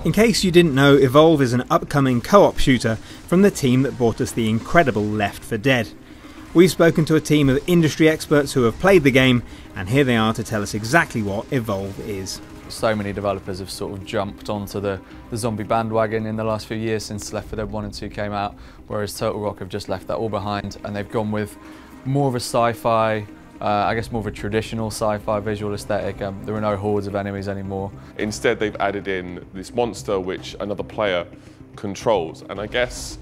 In case you didn't know, Evolve is an upcoming co-op shooter from the team that brought us the incredible Left4Dead. We've spoken to a team of industry experts who have played the game, and here they are to tell us exactly what Evolve is. So many developers have sort of jumped onto the zombie bandwagon in the last few years since Left 4 Dead 1 and 2 came out, whereas Total Rock have just left that all behind and they've gone with more of a sci-fi, I guess more of a traditional sci-fi visual aesthetic. There are no hordes of enemies anymore. Instead they've added in this monster which another player controls, and I guess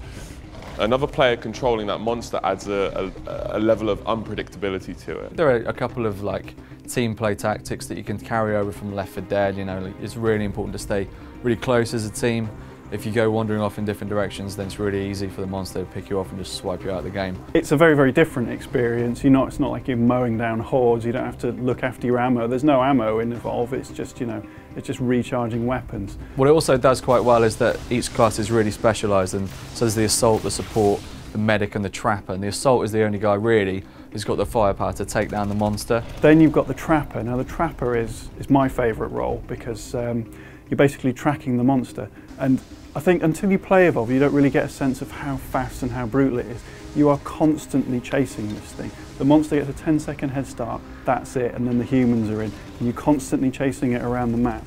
another player controlling that monster adds a level of unpredictability to it. There are a couple of like team play tactics that you can carry over from Left 4 Dead. You know, it's really important to stay really close as a team. If you go wandering off in different directions, then it's really easy for the monster to pick you off and just swipe you out of the game. It's a very, very different experience. It's not like you're mowing down hordes. You don't have to look after your ammo. There's no ammo in Evolve. It's just, it's just recharging weapons. What it also does quite well is that each class is really specialised, and so there's the assault, the support, the medic and the trapper, and the assault is the only guy really who's got the firepower to take down the monster. Then you've got the trapper. Now the trapper is my favourite role because you're basically tracking the monster, and I think until you play Evolve you don't really get a sense of how fast and how brutal it is. You are constantly chasing this thing. The monster gets a 10-second head start, that's it, and then the humans are in, and you're constantly chasing it around the map.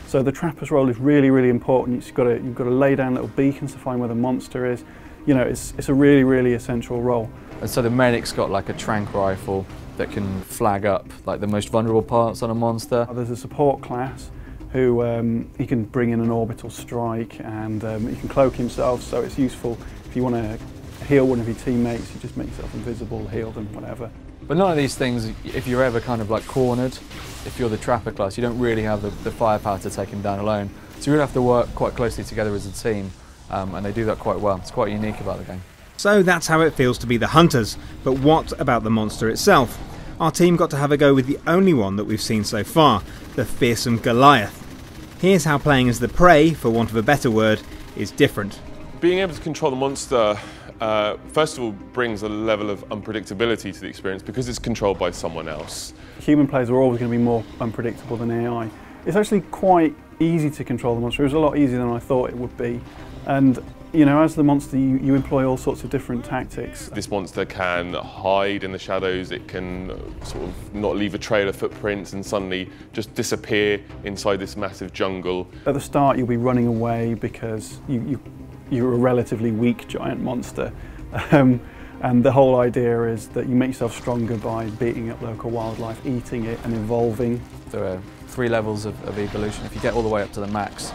So the trapper's role is really, really important. You've got to lay down little beacons to find where the monster is. It's a really, really essential role. And so the medic's got like a tranq rifle that can flag up like the most vulnerable parts on a monster. There's a support class who he can bring in an orbital strike, and he can cloak himself, so it's useful if you want to heal one of your teammates. You just make yourself invisible, heal them, whatever. But none of these things, if you're ever kind of like cornered, if you're the trapper class, you don't really have the firepower to take him down alone. So you really have to work quite closely together as a team, and they do that quite well. It's quite unique about the game. So that's how it feels to be the hunters, but what about the monster itself? Our team got to have a go with the only one that we've seen so far, the Fearsome Goliath. Here's how playing as the prey, for want of a better word, is different. Being able to control the monster, first of all, brings a level of unpredictability to the experience because it's controlled by someone else. Human players are always going to be more unpredictable than AI. It's actually quite easy to control the monster. It was a lot easier than I thought it would be. And as the monster, you employ all sorts of different tactics. This monster can hide in the shadows, it can sort of not leave a trail of footprints and suddenly just disappear inside this massive jungle. At the start you'll be running away because you're a relatively weak giant monster. And the whole idea is that you make yourself stronger by beating up local wildlife, eating it and evolving. There are 3 levels of evolution. If you get all the way up to the max,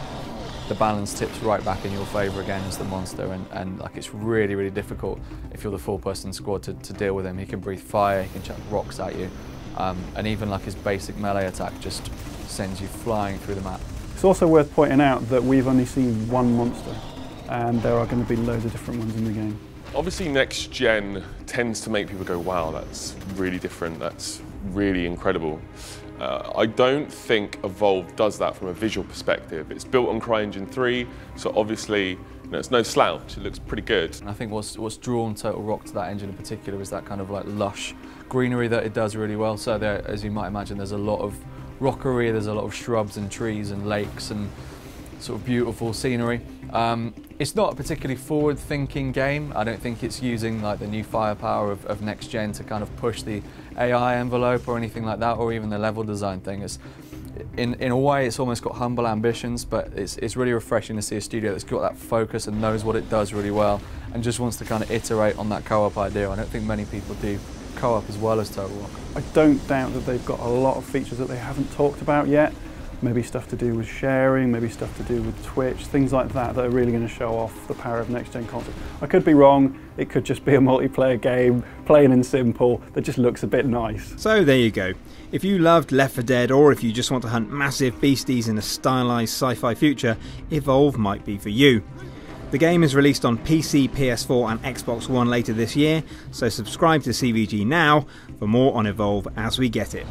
the balance tips right back in your favour again as the monster, and like it's really, really difficult if you're the 4-person squad to deal with him. He can breathe fire, he can chuck rocks at you, and even like his basic melee attack just sends you flying through the map. It's also worth pointing out that we've only seen one monster, and there are going to be loads of different ones in the game. Obviously next gen tends to make people go, wow, that's really different, that's really incredible. I don't think Evolve does that from a visual perspective. It's built on CryEngine 3, so obviously it's no slouch, it looks pretty good. And I think what's drawn Total Rock to that engine in particular is that kind of like lush greenery that it does really well. So there, as you might imagine, there's a lot of rockery, there's a lot of shrubs and trees and lakes and sort of beautiful scenery. It's not a particularly forward-thinking game. I don't think it's using like the new firepower of next gen to kind of push the AI envelope or anything like that, or even the level design thing. It's, in a way, it's almost got humble ambitions, but it's really refreshing to see a studio that's got that focus and knows what it does really well, and just wants to kind of iterate on that co-op idea. I don't think many people do co-op as well as Total Rock. I don't doubt that they've got a lot of features that they haven't talked about yet. Maybe stuff to do with sharing, maybe stuff to do with Twitch, things like that are really going to show off the power of next-gen content. I could be wrong, it could just be a multiplayer game, plain and simple, that just looks a bit nice. So there you go. If you loved Left 4 Dead, or if you just want to hunt massive beasties in a stylised sci-fi future, Evolve might be for you. The game is released on PC, PS4 and Xbox One later this year, so subscribe to CVG now for more on Evolve as we get it.